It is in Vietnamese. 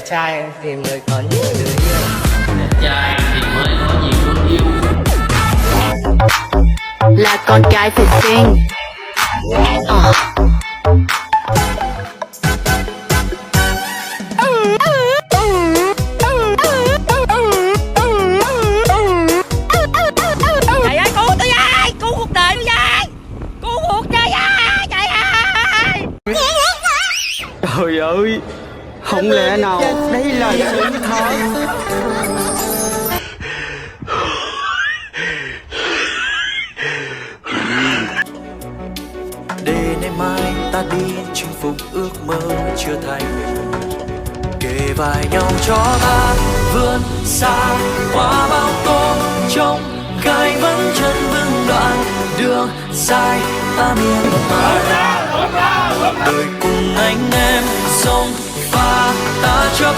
đẹp trai thì mới có nhiều người yêu. Đẹp trai thì mới có nhiều người yêu. Là con gái phải xinh. Trời ơi, cứu tôi với, cứu cuộc đời tôi với, cứu cuộc chơi với, trời ơi. Trời ơi, không lẽ nào đây là sự thật? Để ngày mai ta đi chinh phục ước mơ chưa thành, kề vai nhau cho ta vươn xa qua bao tố trông gai vẫn chân vững đoạn đường dài ta miên man. Đời cùng anh em sông pha ta chấp